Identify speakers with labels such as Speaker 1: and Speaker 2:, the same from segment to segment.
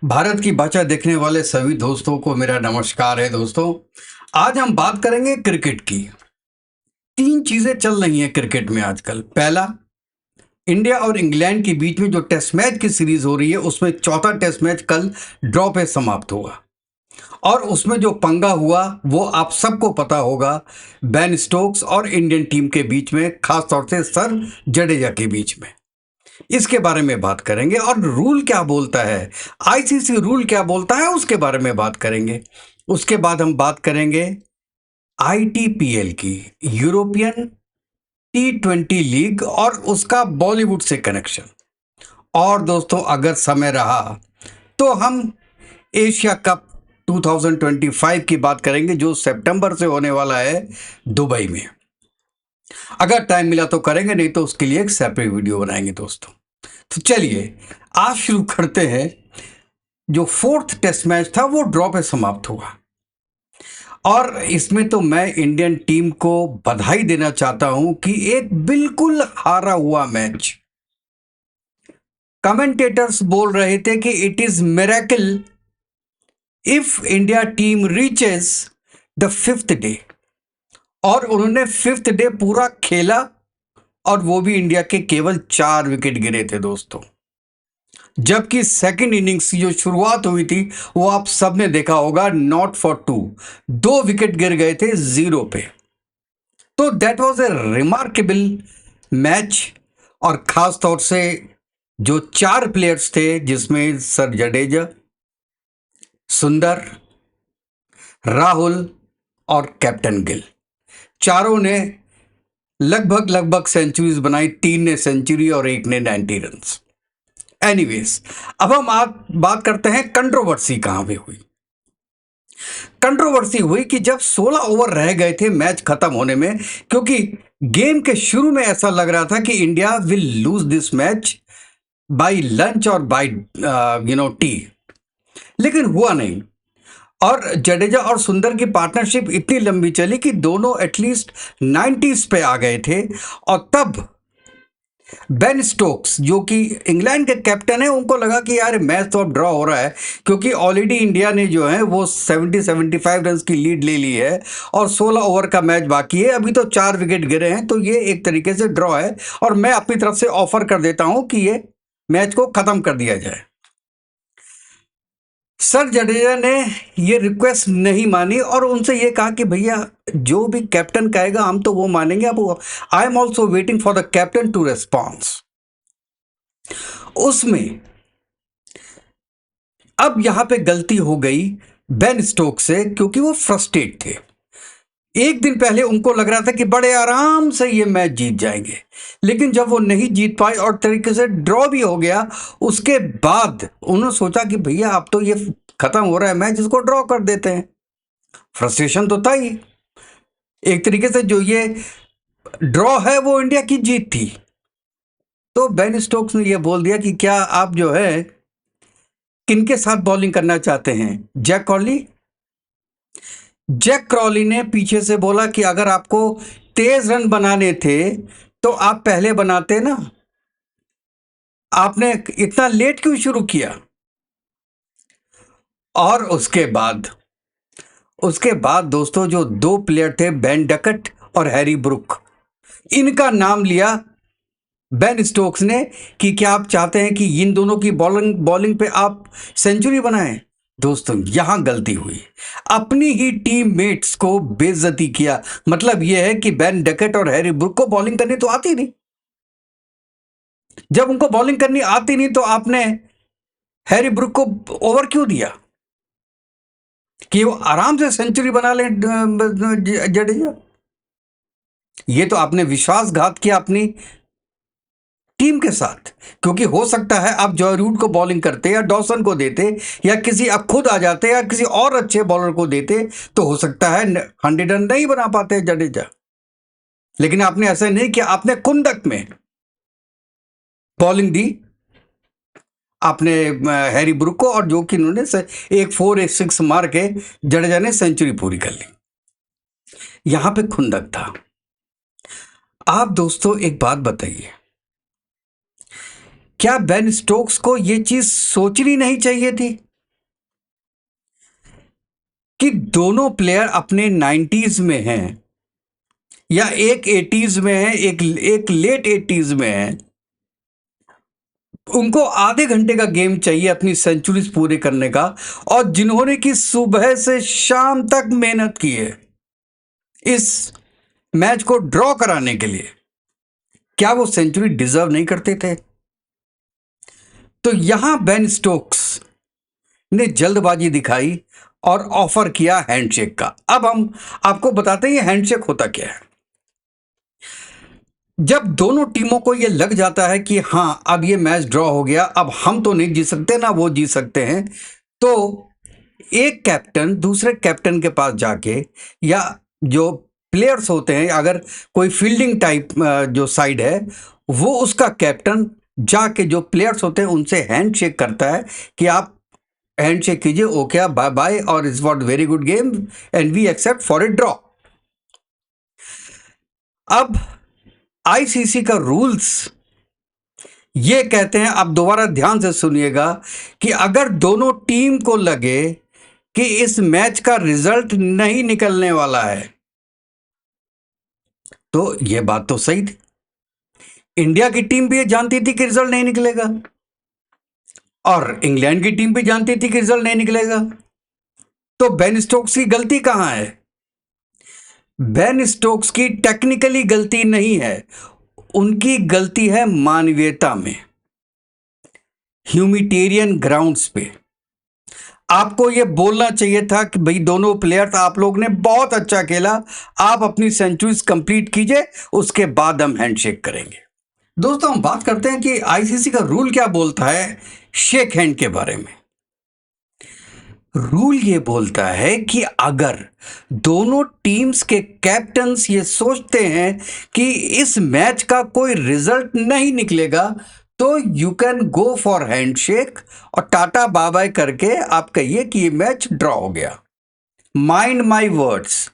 Speaker 1: भारत की भाषा देखने वाले सभी दोस्तों को मेरा नमस्कार है। दोस्तों, आज हम बात करेंगे क्रिकेट की। तीन चीजें चल रही हैं क्रिकेट में आजकल। पहला, इंडिया और इंग्लैंड के बीच में जो टेस्ट मैच की सीरीज हो रही है, उसमें चौथा टेस्ट मैच कल ड्रॉ पे समाप्त हुआ और उसमें जो पंगा हुआ वो आप सबको पता होगा। बेन स्टोक्स और इंडियन टीम के बीच में, खासतौर से सर जडेजा के बीच में। इसके बारे में बात करेंगे और रूल क्या बोलता है, आईसीसी रूल क्या बोलता है, उसके बारे में बात करेंगे। उसके बाद हम बात करेंगे आईटीपीएल की, यूरोपियन T20 लीग, और उसका बॉलीवुड से कनेक्शन। और दोस्तों, अगर समय रहा तो हम एशिया कप 2025 की बात करेंगे, जो सितंबर से होने वाला है दुबई में। अगर टाइम मिला तो करेंगे, नहीं तो उसके लिए एक सेपरेट वीडियो बनाएंगे दोस्तों। तो चलिए आज शुरू करते हैं। जो फोर्थ टेस्ट मैच था वो ड्रॉ पे समाप्त हुआ और इसमें तो मैं इंडियन टीम को बधाई देना चाहता हूं कि एक बिल्कुल हारा हुआ मैच। कमेंटेटर्स बोल रहे थे कि it is miracle if India team reaches the fifth day, और उन्होंने फिफ्थ डे पूरा खेला और वो भी इंडिया के केवल 4 विकेट गिरे थे दोस्तों। जबकि सेकंड इनिंग्स की जो शुरुआत हुई थी वो आप सबने देखा होगा, नॉट फॉर टू, 2 विकेट गिर गए थे 0 पे। तो that was a remarkable match. और खास तौर से जो 4 प्लेयर्स थे, जिसमें सर जडेजा, सुंदर, राहुल और कैप्टन गिल, चारों ने लगभग लगभग सेंचुरीज बनाई। 3 ने सेंचुरी और 1 ने 90 रन। एनीवेज, अब हम आज बात करते हैं कंट्रोवर्सी कहां पे हुई। कंट्रोवर्सी हुई कि जब 16 ओवर रह गए थे मैच खत्म होने में, क्योंकि गेम के शुरू में ऐसा लग रहा था कि India will lose this match by lunch और बाय टी, लेकिन हुआ नहीं। और जडेजा और सुंदर की पार्टनरशिप इतनी लंबी चली कि दोनों एटलीस्ट 90s पे आ गए थे। और तब बेन स्टोक्स, जो कि इंग्लैंड के कैप्टन है, उनको लगा कि यार मैच तो अब ड्रॉ हो रहा है, क्योंकि ऑलरेडी इंडिया ने जो है वो 70-75 रन की लीड ले ली है और 16 ओवर का मैच बाकी है। अभी तो 4 विकेट गिरे हैं, तो ये एक तरीके से ड्रॉ है और मैं अपनी तरफ से ऑफर कर देता हूं कि ये मैच को खत्म कर दिया जाए। सर जडेजा ने ये रिक्वेस्ट नहीं मानी और उनसे ये कहा कि भैया, जो भी कैप्टन कहेगा हम तो वो मानेंगे। अब I am also waiting for the captain to response. उसमें अब यहां पे गलती हो गई बेन स्टोक्स से, क्योंकि वो फ्रस्ट्रेट थे। एक दिन पहले उनको लग रहा था कि बड़े आराम से ये मैच जीत जाएंगे, लेकिन जब वो नहीं जीत पाए और तरीके से ड्रॉ भी हो गया, उसके बाद उन्होंने सोचा कि भैया अब तो ये खत्म हो रहा है मैच, इसको ड्रॉ कर देते हैं। फ्रस्ट्रेशन तो था ही। एक तरीके से जो ये ड्रॉ है वो इंडिया की जीत थी। तो बेन स्टोक्स ने ये बोल दिया कि क्या आप जो है किनके साथ बॉलिंग करना चाहते हैं, जैक क्रॉली? जैक क्रॉली ने पीछे से बोला कि अगर आपको तेज रन बनाने थे तो आप पहले बनाते ना, आपने इतना लेट क्यों शुरू किया? और उसके बाद दोस्तों, जो 2 प्लेयर थे, बेन डकट और हैरी ब्रुक, इनका नाम लिया बेन स्टोक्स ने कि क्या आप चाहते हैं कि इन दोनों की बॉलिंग पे आप सेंचुरी बनाएं? दोस्तों, यहां गलती हुई। अपनी ही टीममेट्स को बेइज्जती किया। मतलब यह है कि बेन डकट और हैरी ब्रुक को बॉलिंग करनी तो आती नहीं। जब उनको बॉलिंग करनी आती नहीं तो आपने हैरी ब्रुक को ओवर क्यों दिया कि वो आराम से सेंचुरी बना ले जडेजा? ये तो आपने विश्वासघात किया अपनी टीम के साथ। क्योंकि हो सकता है आप जॉय रूट को बॉलिंग करते या डॉसन को देते या किसी आप खुद आ जाते या किसी और अच्छे बॉलर को देते, तो हो सकता है 100 रन नहीं बना पाते जडेजा। लेकिन आपने ऐसा नहीं किया। आपने कुंदक में बॉलिंग दी आपने हैरी ब्रुक को, और जो कि उन्होंने एक 4 एक 6 मार के जडेजा ने सेंचुरी पूरी कर ली। यहां पे खुंदक था। आप दोस्तों एक बात बताइए, क्या बेन स्टोक्स को यह चीज सोचनी नहीं चाहिए थी कि दोनों प्लेयर अपने 90s में हैं या एक 80s में है, एक लेट 80s में है, उनको आधे घंटे का गेम चाहिए अपनी सेंचुरीज पूरे करने का, और जिन्होंने कि सुबह से शाम तक मेहनत की है इस मैच को ड्रॉ कराने के लिए, क्या वो सेंचुरी डिजर्व नहीं करते थे? तो यहां बेन स्टोक्स ने जल्दबाजी दिखाई और ऑफर किया हैंडशेक का। अब हम आपको बताते हैं हैंडशेक होता क्या है। जब दोनों टीमों को यह लग जाता है कि हां अब ये मैच ड्रॉ हो गया, अब हम तो नहीं जीत सकते ना वो जीत सकते हैं, तो एक कैप्टन दूसरे कैप्टन के पास जाके, या जो प्लेयर्स होते हैं, अगर कोई फील्डिंग टाइप जो साइड है, वो उसका कैप्टन जाके जो प्लेयर्स होते हैं उनसे हैंडशेक करता है कि आप हैंडशेक कीजिए, ओके बाय बाय, और it's what very good game and we accept for a draw. अब आईसीसी का रूल्स ये कहते हैं, आप दोबारा ध्यान से सुनिएगा, कि अगर दोनों टीम को लगे कि इस मैच का रिजल्ट नहीं निकलने वाला है, तो यह बात तो सही थी, इंडिया की टीम भी ये जानती थी कि रिजल्ट नहीं निकलेगा और इंग्लैंड की टीम भी जानती थी कि रिजल्ट नहीं निकलेगा। तो बेन स्टोक्स की गलती कहां है? बेन स्टोक्स की टेक्निकली गलती नहीं है, उनकी गलती है मानवीयता में, ह्यूमिटेरियन ग्राउंड्स पे। आपको यह बोलना चाहिए था कि भाई दोनों प्लेयर्स, आप लोग ने बहुत अच्छा खेला, आप अपनी सेंचुरीज कंप्लीट कीजिए, उसके बाद हम हैंडशेक करेंगे। दोस्तों, हम बात करते हैं कि आईसीसी का रूल क्या बोलता है शेक हैंड के बारे में। रूल ये बोलता है कि अगर दोनों टीम्स के कैप्टन्स ये सोचते हैं कि इस मैच का कोई रिजल्ट नहीं निकलेगा, तो you can go for handshake और टाटा बाय बाय करके आप कहिए कि ये मैच ड्रॉ हो गया। माइंड माई वर्ड्स,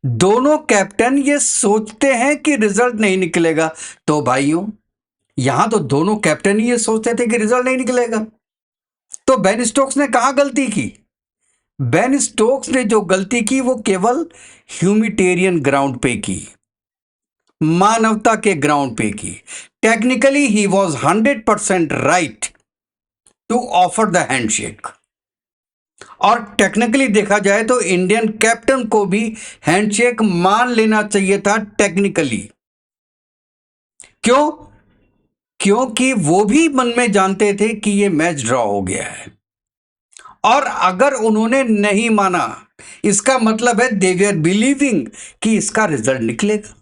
Speaker 1: दोनों कैप्टन ये सोचते हैं कि रिजल्ट नहीं निकलेगा। तो भाइयों, यहां तो दोनों कैप्टन ही ये सोचते थे कि रिजल्ट नहीं निकलेगा। तो बेन स्टोक्स ने कहां गलती की? बेन स्टोक्स ने जो गलती की वो केवल ह्यूमिटेरियन ग्राउंड पे की, मानवता के ग्राउंड पे की। Technically he was 100% right to offer the handshake, और टेक्निकली देखा जाए तो इंडियन कैप्टन को भी हैंडशेक मान लेना चाहिए था टेक्निकली। क्यों? क्योंकि वो भी मन में जानते थे कि ये मैच ड्रॉ हो गया है, और अगर उन्होंने नहीं माना, इसका मतलब है दे वर बिलीविंग कि इसका रिजल्ट निकलेगा।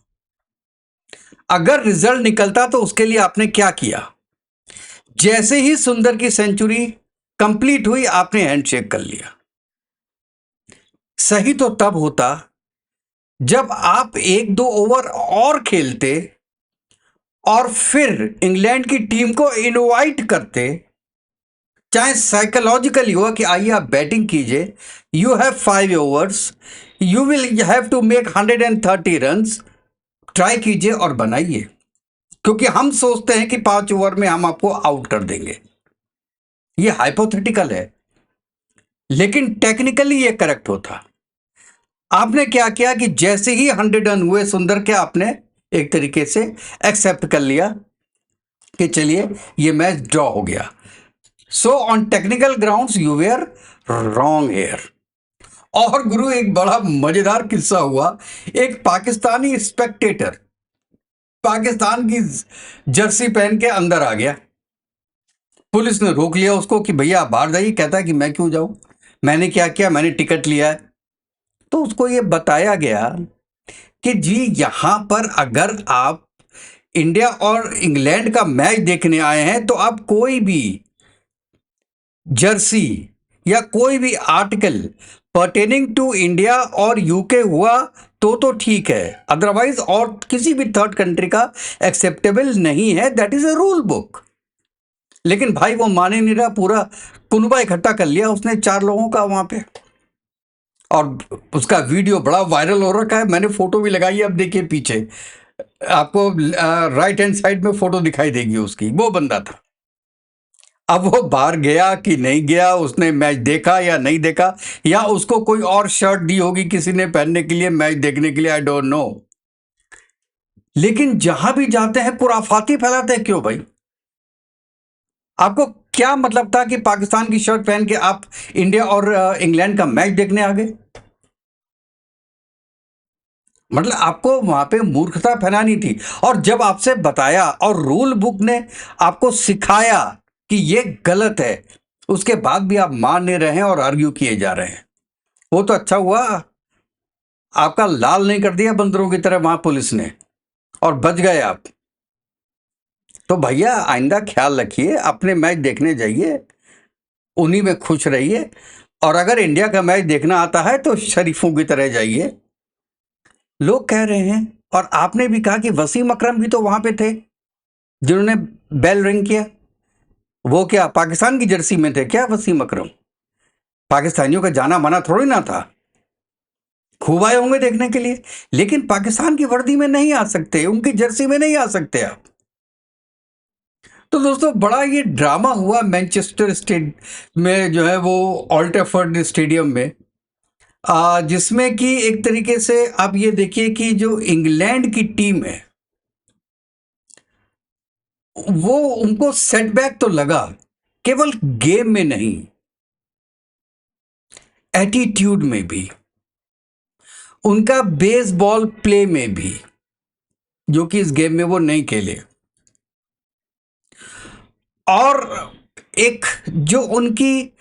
Speaker 1: अगर रिजल्ट निकलता तो उसके लिए आपने क्या किया? जैसे ही सुंदर की सेंचुरी कंप्लीट हुई, आपने हैंडशेक कर लिया। सही तो तब होता जब आप एक दो ओवर और खेलते और फिर इंग्लैंड की टीम को इनवाइट करते, चाहे साइकोलॉजिकली हुआ कि आइए आप बैटिंग कीजिए, you have 5 overs, you will have to make 130 runs, try कीजिए और बनाइए, क्योंकि हम सोचते हैं कि 5 ओवर में हम आपको आउट कर देंगे। ये हाइपोथेटिकल है, लेकिन टेक्निकली ये करेक्ट होता। आपने क्या किया कि जैसे ही 100 रन हुए सुंदर के, आपने एक तरीके से एक्सेप्ट कर लिया कि चलिए ये मैच ड्रॉ हो गया। So on technical grounds you were wrong here. और गुरु, एक बड़ा मजेदार किस्सा हुआ। एक पाकिस्तानी स्पेक्टेटर पाकिस्तान की जर्सी पहन के अंदर आ गया, पुलिस ने रोक लिया उसको कि भैया आप बाहर जाइए। कहता है कि मैं क्यों जाऊं, मैंने क्या किया, मैंने टिकट लिया है। तो उसको ये बताया गया कि जी यहां पर अगर आप इंडिया और इंग्लैंड का मैच देखने आए हैं, तो आप कोई भी जर्सी या कोई भी आर्टिकल पर्टेनिंग टू इंडिया और यूके हुआ तो ठीक है, अदरवाइज और किसी भी थर्ड कंट्री का एक्सेप्टेबल नहीं है। That is a rule book. लेकिन भाई वो माने नहीं रहा, पूरा कुनबा इकट्ठा कर लिया उसने 4 लोगों का वहां पे, और उसका वीडियो बड़ा वायरल हो रखा है। मैंने फोटो भी लगाई है, अब देखिए पीछे आपको राइट हैंड साइड में फोटो दिखाई देगी उसकी। वो बंदा था। अब वो बाहर गया कि नहीं गया, उसने मैच देखा या नहीं देखा, या उसको कोई और शर्ट दी होगी किसी ने पहनने के लिए मैच देखने के लिए, आई डोंट नो। लेकिन जहां भी जाते हैं खुराफाती फैलाते हैं, क्यों भाई? आपको क्या मतलब था कि पाकिस्तान की शर्ट पहन के आप इंडिया और इंग्लैंड का मैच देखने आ गए? मतलब आपको वहां पे मूर्खता फैलानी थी। और जब आपसे बताया और रूल बुक ने आपको सिखाया कि ये गलत है, उसके बाद भी आप मान नहीं रहे हैं और आर्ग्यू किए जा रहे हैं। वो तो अच्छा हुआ आपका लाल नहीं कर दिया बंदरों की तरह वहां पुलिस ने, और बच गए आप। तो भैया आइंदा ख्याल रखिए, अपने मैच देखने जाइए, उन्हीं में खुश रहिए। और अगर इंडिया का मैच देखना आता है तो शरीफों की तरह जाइए। लोग कह रहे हैं, और आपने भी कहा कि वसीम अकरम भी तो वहां पे थे जिन्होंने बेल रिंग किया। वो क्या पाकिस्तान की जर्सी में थे क्या वसीम अकरम? पाकिस्तानियों का जाना माना थोड़ी ना था। खूब आए होंगे देखने के लिए, लेकिन पाकिस्तान की वर्दी में नहीं आ सकते, उनकी जर्सी में नहीं आ सकते आप। तो दोस्तों बड़ा ये ड्रामा हुआ मैनचेस्टर स्टेट में, जो है वो ओल्ड ट्रैफर्ड स्टेडियम में, जिसमें कि एक तरीके से आप ये देखिए कि जो इंग्लैंड की टीम है, वो उनको सेटबैक तो लगा, केवल गेम में नहीं, एटीट्यूड में भी, उनका बेसबॉल प्ले में भी, जो कि इस गेम में वो नहीं खेले। और एक जो उनकी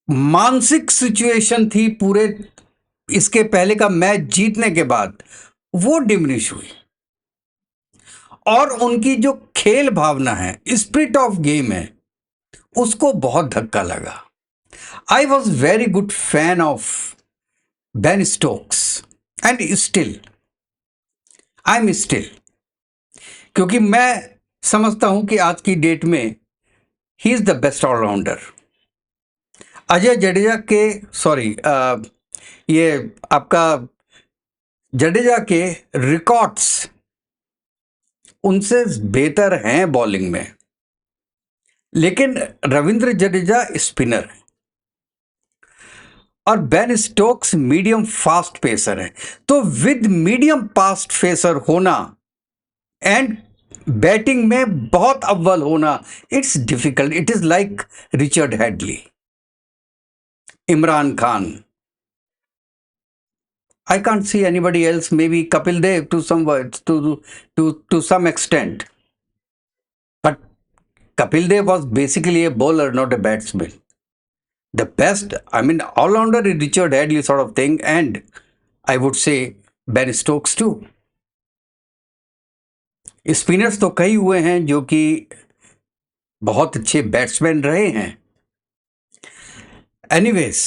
Speaker 1: मानसिक सिचुएशन थी पूरे इसके पहले का मैच जीतने के बाद, वो डिमिनिश हुई। और उनकी जो खेल भावना है, स्पिरिट ऑफ गेम है, उसको बहुत धक्का लगा। I was very good fan of Ben Stokes, and still I am still, क्योंकि मैं समझता हूं कि आज की डेट में he is the best allrounder. Ajay Jadeja के, सॉरी, ये आपका जडेजा के रिकॉर्ड्स उनसे बेहतर हैं बॉलिंग में, लेकिन रविंद्र जडेजा स्पिनर है और Ben Stokes medium fast pacer है। तो विद मीडियम फास्ट पेसर होना एंड बैटिंग में बहुत अव्वल होना, it's difficult. It is like Richard Hadlee, Imran Khan. I can't see anybody else, maybe Kapil Dev to some words, to some extent. But Kapil Dev was basically a bowler, not a batsman. The best, I mean, all-rounder is Richard Hadley sort of thing, and I would say Ben Stokes too. Spinners तो कई हुए हैं जो कि बहुत अच्छे batsman रहे हैं। एनीवेज,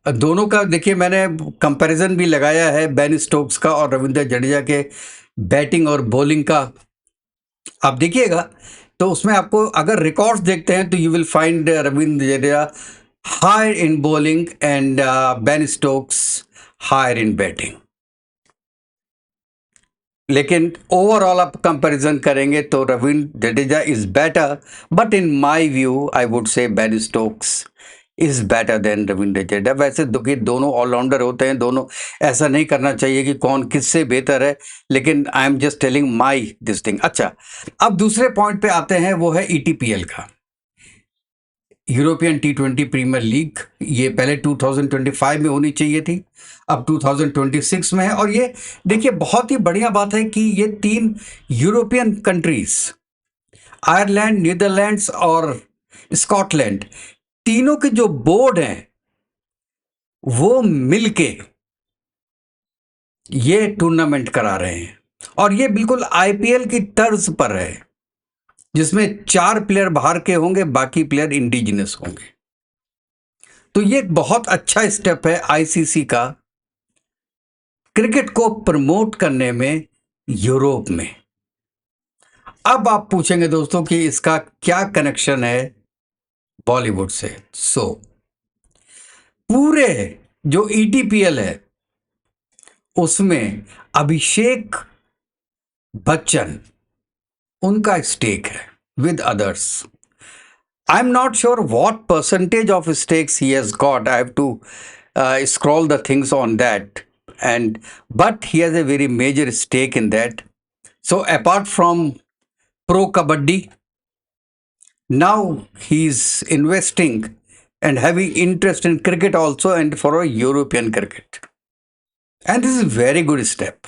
Speaker 1: दोनों का देखिए मैंने कंपैरिजन भी लगाया है, बेन स्टोक्स का और रविंद्र जडेजा के बैटिंग और बॉलिंग का। आप देखिएगा तो उसमें आपको अगर रिकॉर्ड्स देखते हैं तो you will find Ravindra Jadeja higher in bowling and Ben Stokes higher in batting. लेकिन ओवरऑल आप कंपैरिजन करेंगे तो Ravindra Jadeja is better, but in my view I would say Ben Stokes is better than Ravindra Jadeja. वैसे दोनों ऑलराउंडर होते हैं, दोनों, ऐसा नहीं करना चाहिए कि कौन किससे बेहतर है, लेकिन I am just telling my this thing. अच्छा, अब दूसरे पॉइंट पे आते हैं, वो है ईटीपीएल का, यूरोपियन टी20 प्रीमियर लीग। ये पहले 2025 में होनी चाहिए थी, अब 2026 में है। और ये देखिए बहुत ही बढ़िया बात है कि ये 3 यूरोपियन कंट्रीज, आयरलैंड, नीदरलैंड्स और स्कॉटलैंड, तीनों के जो बोर्ड हैं वो मिलके ये टूर्नामेंट करा रहे हैं। और ये बिल्कुल आईपीएल की तर्ज पर है, जिसमें 4 प्लेयर बाहर के होंगे, बाकी प्लेयर इंडिजिनस होंगे। तो ये एक बहुत अच्छा स्टेप है आईसीसी का क्रिकेट को प्रमोट करने में यूरोप में। अब आप पूछेंगे दोस्तों कि इसका क्या कनेक्शन है बॉलीवुड से। पूरे जो ईटीपीएल है उसमें अभिषेक बच्चन, उनका स्टेक है with others. I'm not sure what percentage of stakes he has got. I have to scroll the things on that, and but he has a very major stake in that. So apart from Pro Kabaddi, now he's investing and having interest in cricket also, and for a European cricket. And this is very good step,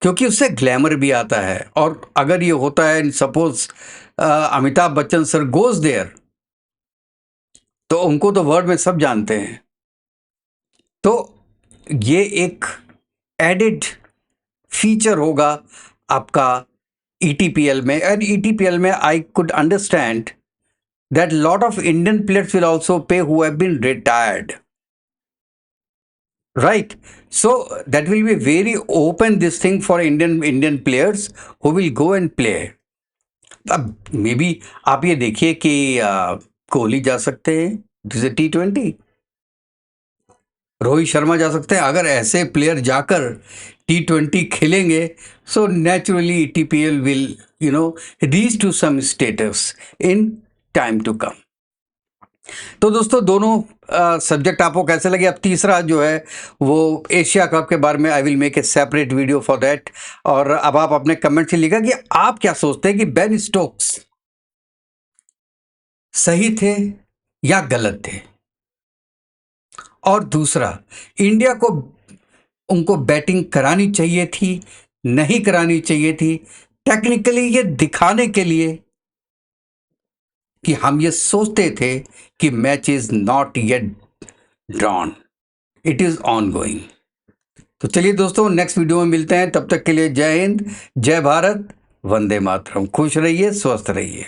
Speaker 1: क्योंकि उससे glamour भी आता है। और अगर ये होता है, suppose Amitabh Bachchan sir goes there, तो उनको तो वर्ल्ड में सब जानते हैं। तो ये एक एडिड फीचर होगा आपका ईटीपीएल में। एंड ईटीपीएल में I could understand that lot of Indian players will also pay who have been retired, right? So that will be very open this thing for Indian players who will go and play. अब may be आप ये देखिए कि कोहली जा सकते हैं, this A T20, Rohit Sharma जा सकते हैं। अगर ऐसे प्लेयर जाकर T20 खेलेंगे, so naturally TPL will reach to some status in time to come. तो दोस्तों, दोनों सब्जेक्ट आपको कैसे लगे? अब तीसरा जो है वो एशिया कप के बारे में, I will make a separate video for that. और अब आप अपने कमेंट से लिखा कि आप क्या सोचते हैं कि बेन स्टोक्स सही थे या गलत थे। और दूसरा, इंडिया को उनको बैटिंग करानी चाहिए थी, नहीं करानी चाहिए थी, टेक्निकली ये दिखाने के लिए कि हम ये सोचते थे कि match is not yet drawn, it is on going. तो चलिए दोस्तों, नेक्स्ट वीडियो में मिलते हैं। तब तक के लिए जय हिंद, जय भारत, वंदे मातरम। खुश रहिए, स्वस्थ रहिए।